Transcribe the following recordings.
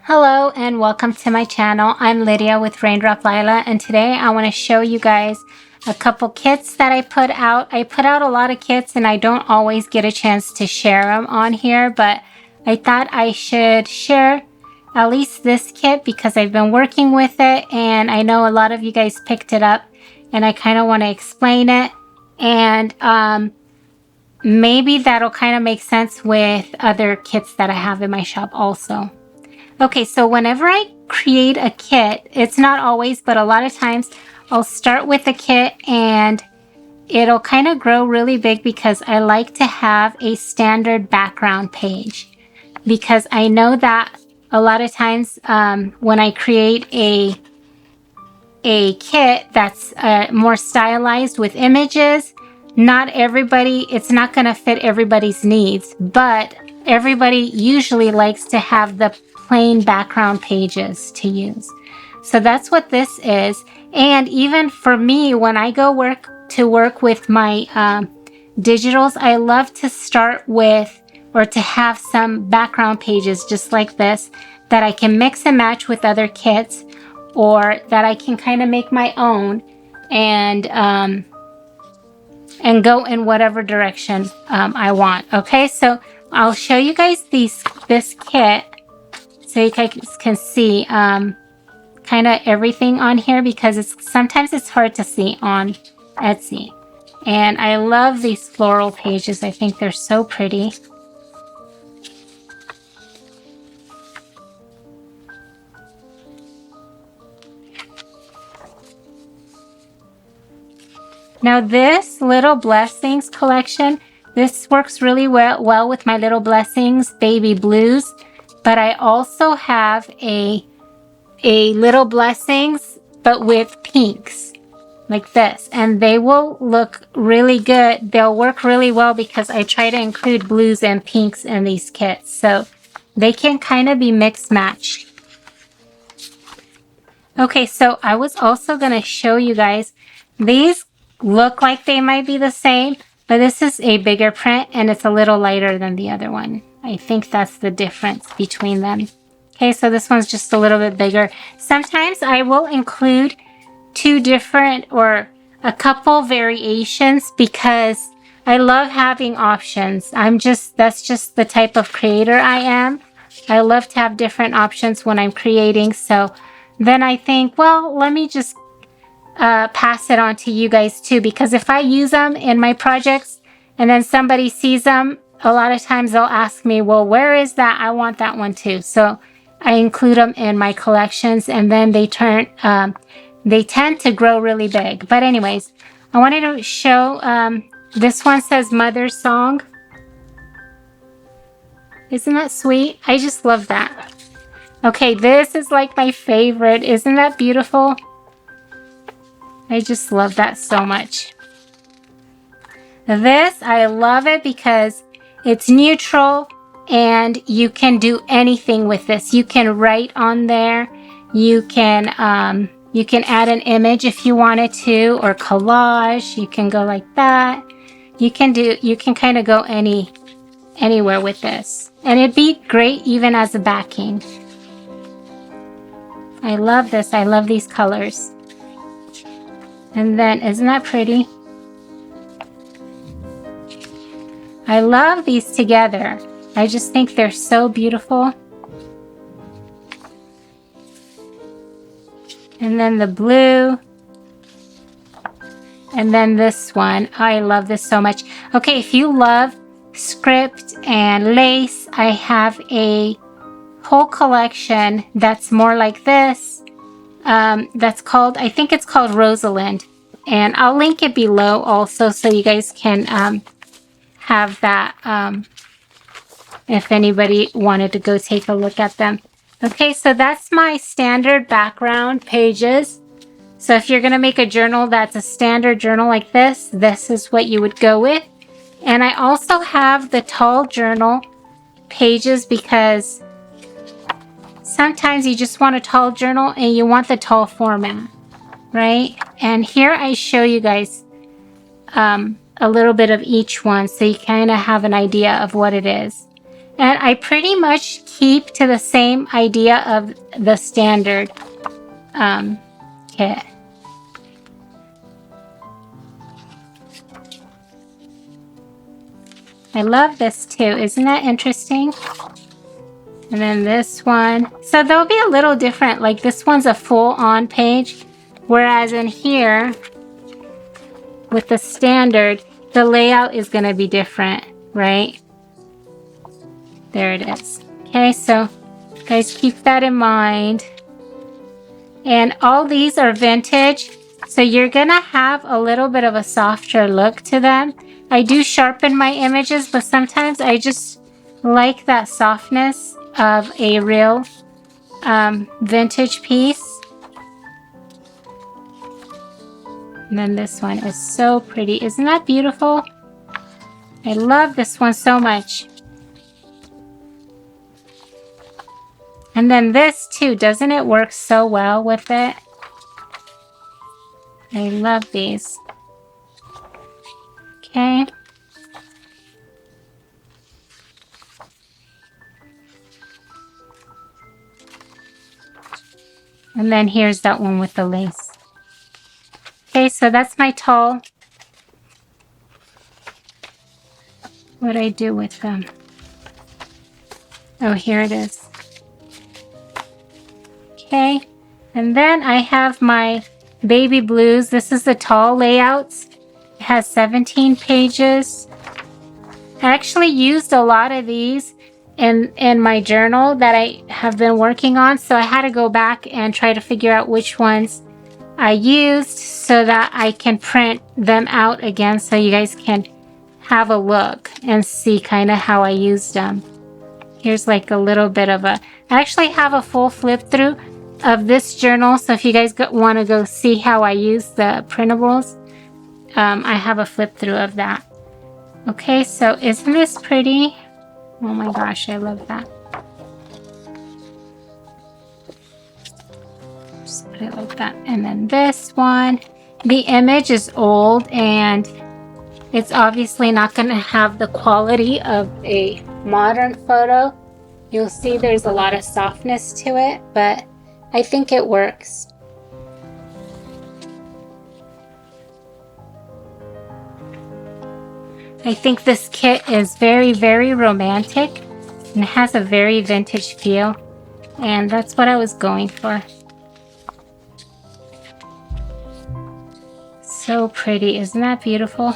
Hello and welcome to my channel. I'm Lydia with Raindrop Lila, and today I want to show you guys a couple kits that I put out. I put out a lot of kits and I don't always get a chance to share them on here, but I thought I should share at least this kit because I've been working with it and I know a lot of you guys picked it up and I kind of want to explain it, and maybe that'll kind of make sense with other kits that I have in my shop also. Okay, so whenever I create a kit, it's not always, but a lot of times I'll start with a kit and it'll kind of grow really big because I like to have a standard background page, because I know that a lot of times when I create a kit that's more stylized with images, not everybody, it's not going to fit everybody's needs, but everybody usually likes to have the plain background pages to use. So that's what this is. And even for me, when I go work with my digitals, I love to start with or to have some background pages just like this that I can mix and match with other kits, or that I can kind of make my own and go in whatever direction I want. Okay, so I'll show you guys this kit so you guys can see kind of everything on here, because sometimes it's hard to see on Etsy. And I love these floral pages. I think they're so pretty. Now this Little Blessings collection, this works really well with my Little Blessings Baby Blues, but I also have a Little Blessings but with pinks like this, and they will look really good. They'll work really well because I try to include blues and pinks in these kits, so they can kind of be mixed matched. Okay, so I was also going to show you guys, these look like they might be the same, but this is a bigger print and it's a little lighter than the other one. I think that's the difference between them. Okay, so this one's just a little bit bigger. Sometimes I will include two different or a couple variations because I love having options. That's just the type of creator I am. I love to have different options when I'm creating. So then I think, well, let me just pass it on to you guys too, because if I use them in my projects and then somebody sees them, a lot of times they'll ask me, well, where is that? I want that one too. So I include them in my collections, and then they tend to grow really big. But anyways, I wanted to show, this one says Mother's Song. Isn't that sweet? I just love that. Okay, this is like my favorite. Isn't that beautiful? I just love that so much. This, I love it because it's neutral and you can do anything with this. You can write on there. You can add an image if you wanted to, or collage. You can go like that. You can kind of go anywhere with this. And it'd be great even as a backing. I love this. I love these colors. And then, isn't that pretty? I love these together. I just think they're so beautiful. And then the blue. And then this one. I love this so much. Okay, if you love script and lace, I have a whole collection that's more like this. That's called, I think it's called Rosalind, and I'll link it below also so you guys can have that if anybody wanted to go take a look at them. Okay, so that's my standard background pages. So if you're going to make a journal that's a standard journal like this, this is what you would go with. And I also have the tall journal pages because sometimes you just want a tall journal and you want the tall format, right? And here I show you guys a little bit of each one so you kind of have an idea of what it is. And I pretty much keep to the same idea of the standard kit. I love this too. Isn't that interesting? And then this one. So they'll be a little different. Like this one's a full-on page. Whereas in here, with the standard, the layout is going to be different, right? There it is. Okay, so guys, keep that in mind. And all these are vintage, so you're going to have a little bit of a softer look to them. I do sharpen my images, but sometimes I just like that softness of a real vintage piece. And then this one is so pretty. Isn't that beautiful? I love this one so much. And then this too, doesn't it work so well with it? I love these. Okay. And then here's that one with the lace. Okay, so that's my tall. What do I do with them? Oh, here it is. Okay, and then I have my baby blues. This is the tall layouts. It has 17 pages. I actually used a lot of these in my journal that I have been working on, so I had to go back and try to figure out which ones I used so that I can print them out again so you guys can have a look and see kind of how I used them. Here's like a little bit of a... I actually have a full flip through of this journal, so if you guys want to go see how I use the printables, I have a flip through of that. Okay, so isn't this pretty? Oh my gosh, I love that. Just put it like that. And then this one, the image is old and it's obviously not going to have the quality of a modern photo. You'll see there's a lot of softness to it, but I think it works. I think this kit is very, very romantic and it has a very vintage feel, and that's what I was going for. So pretty, isn't that beautiful?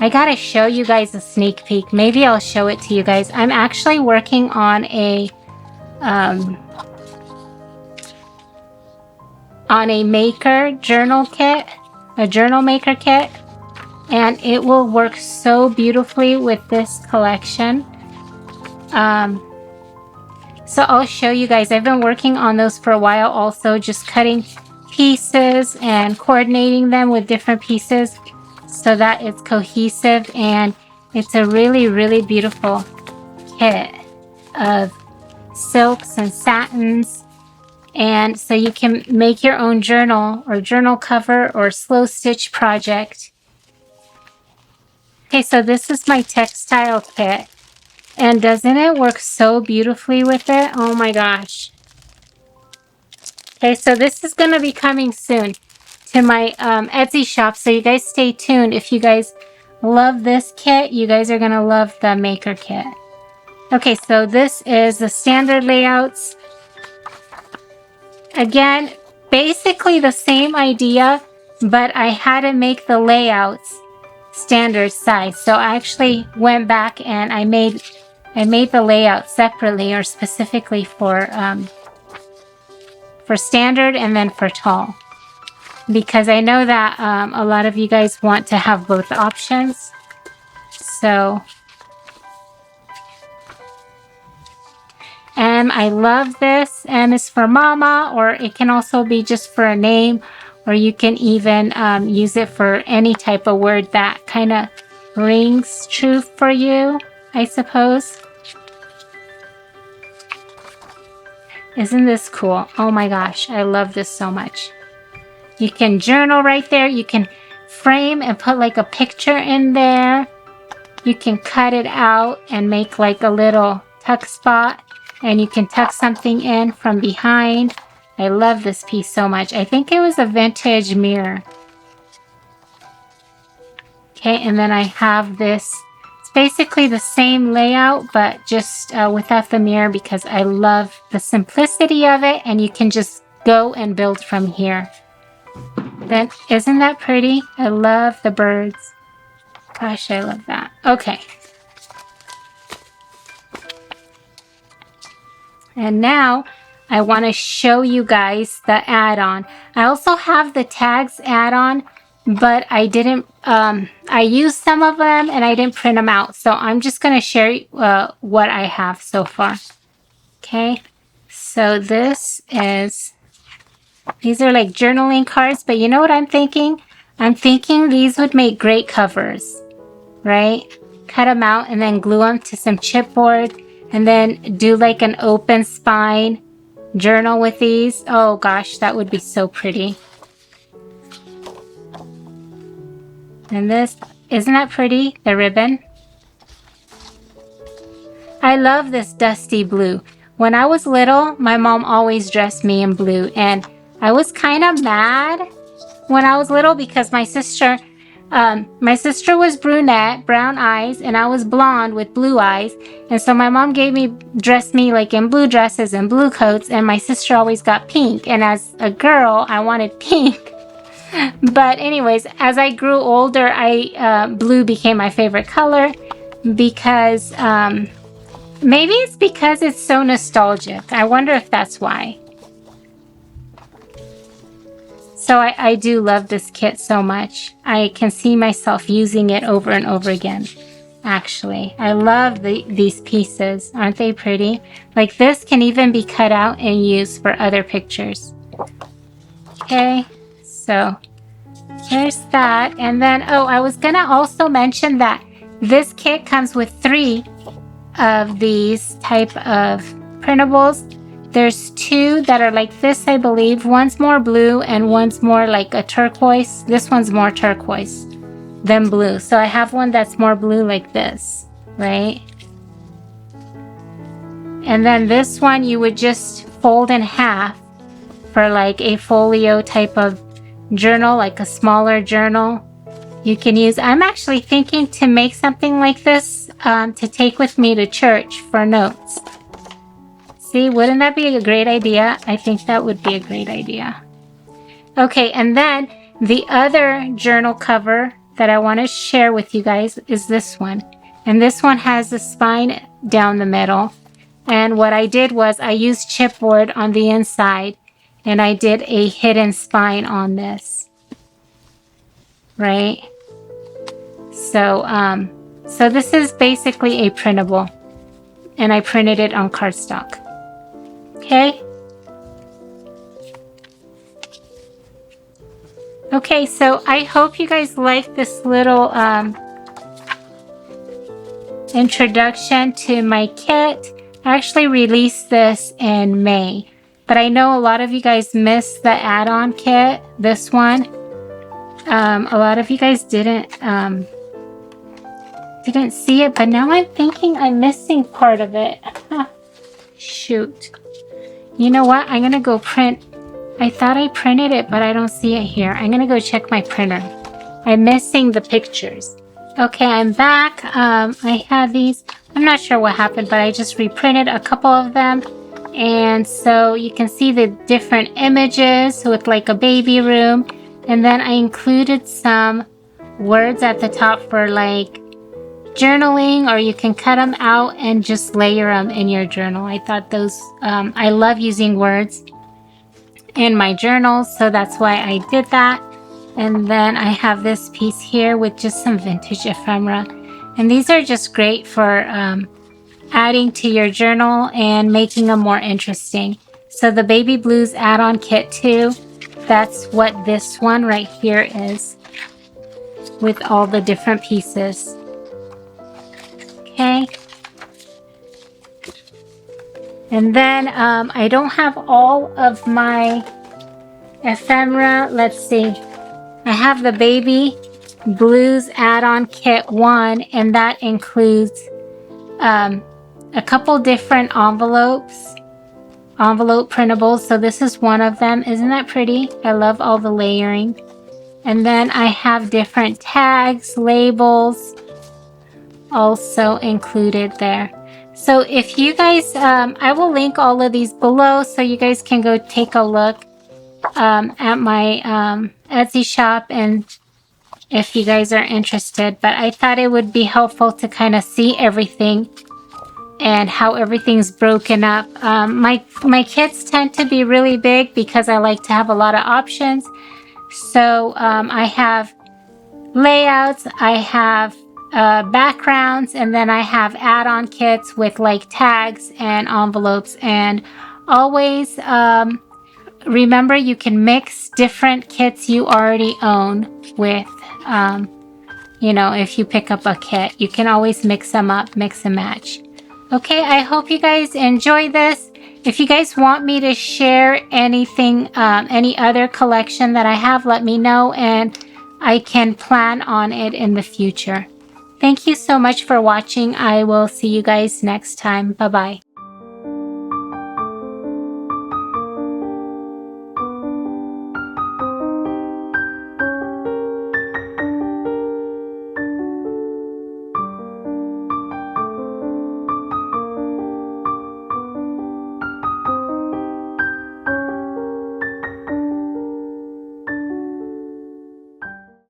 I gotta show you guys a sneak peek. Maybe I'll show it to you guys. I'm actually working on a maker journal kit, a journal maker kit, and it will work so beautifully with this collection. So I'll show you guys. I've been working on those for a while also, just cutting pieces and coordinating them with different pieces so that it's cohesive, and it's a really, really beautiful kit of silks and satins. And so you can make your own journal or journal cover or slow stitch project. Okay, so this is my textile kit. And doesn't it work so beautifully with it? Oh my gosh. Okay, so this is going to be coming soon to my Etsy shop. So you guys stay tuned. If you guys love this kit, you guys are going to love the maker kit. Okay, so this is the standard layouts. Again, basically the same idea, but I had to make the layouts standard size. So I actually went back and I made the layout separately or specifically for standard and then for tall, because I know that a lot of you guys want to have both options. So, and I love this. M is for mama, or it can also be just for a name, or you can even use it for any type of word that kind of rings true for you, I suppose. Isn't this cool? Oh my gosh, I love this so much. You can journal right there. You can frame and put like a picture in there. you can cut it out and make like a little tuck spot, and you can tuck something in from behind. I love this piece so much. I think it was a vintage mirror. Okay, and then I have this. It's basically the same layout, but just without the mirror, because I love the simplicity of it, and you can just go and build from here. Then, isn't that pretty? I love the birds. Gosh, I love that. Okay. And now I want to show you guys the add-on. I also have the tags add-on, but I didn't, I used some of them and I didn't print them out. So I'm just going to share what I have so far. Okay. So this is, these are like journaling cards, but you know what I'm thinking? I'm thinking these would make great covers, right? Cut them out and then glue them to some chipboard, and then do like an open spine journal with these. Oh gosh, that would be so pretty. And this, isn't that pretty? The ribbon. I love this dusty blue. When I was little, my mom always dressed me in blue, and I was kind of mad when I was little because my sister was brunette, brown eyes, and I was blonde with blue eyes. And so my mom dressed me like in blue dresses and blue coats, and my sister always got pink. And as a girl, I wanted pink. But anyways, as I grew older, blue became my favorite color because maybe it's because it's so nostalgic. I wonder if that's why. So I do love this kit so much. I can see myself using it over and over again, actually. I love these pieces. Aren't they pretty? Like this can even be cut out and used for other pictures. Okay, so here's that. And then, oh, I was gonna also mention that this kit comes with 3 of these type of printables. There's 2 that are like this, I believe. One's more blue and one's more like a turquoise. This one's more turquoise than blue. So I have one that's more blue like this, right? And then this one you would just fold in half for like a folio type of journal, like a smaller journal you can use. I'm actually thinking to make something like this to take with me to church for notes. See, wouldn't that be a great idea? I think that would be a great idea. Okay, and then the other journal cover that I want to share with you guys is this one. And this one has the spine down the middle. And what I did was I used chipboard on the inside, and I did a hidden spine on this. Right? So, so this is basically a printable, and I printed it on cardstock. Okay. Okay, so I hope you guys like this little introduction to my kit. I actually released this in May, but I know a lot of you guys missed the add-on kit, this one. A lot of you guys didn't see it, but now I'm thinking I'm missing part of it. Shoot. You know what? I'm gonna go print. I thought I printed it, but I don't see it here. I'm gonna go check my printer. I'm missing the pictures. Okay, I'm back. I had these. I'm not sure what happened, but I just reprinted a couple of them. And so you can see the different images with like a baby room. And then I included some words at the top for like journaling, or you can cut them out and just layer them in your journal. I thought those, I love using words in my journals, so that's why I did that. And then I have this piece here with just some vintage ephemera. And these are just great for adding to your journal and making them more interesting. So the Baby Blues add-on kit too, that's what this one right here is, with all the different pieces. Okay. And then I don't have all of my ephemera. Let's see. I have the baby Blues add-on kit 1, and that includes a couple different envelope printables. So this is one of them. Isn't that pretty? I love all the layering. And then I have different tags, labels also included there. So if you guys, I will link all of these below so you guys can go take a look at my Etsy shop, and if you guys are interested. But I thought it would be helpful to kind of see everything and how everything's broken up. My kits tend to be really big because I like to have a lot of options. So I have layouts, I have backgrounds, and then I have add-on kits with like tags and envelopes. And always remember, you can mix different kits you already own with, you know, if you pick up a kit, you can always mix them up, mix and match. Okay, I hope you guys enjoy this. If you guys want me to share anything, any other collection that I have, let me know and I can plan on it in the future. Thank you so much for watching. I will see you guys next time. Bye-bye.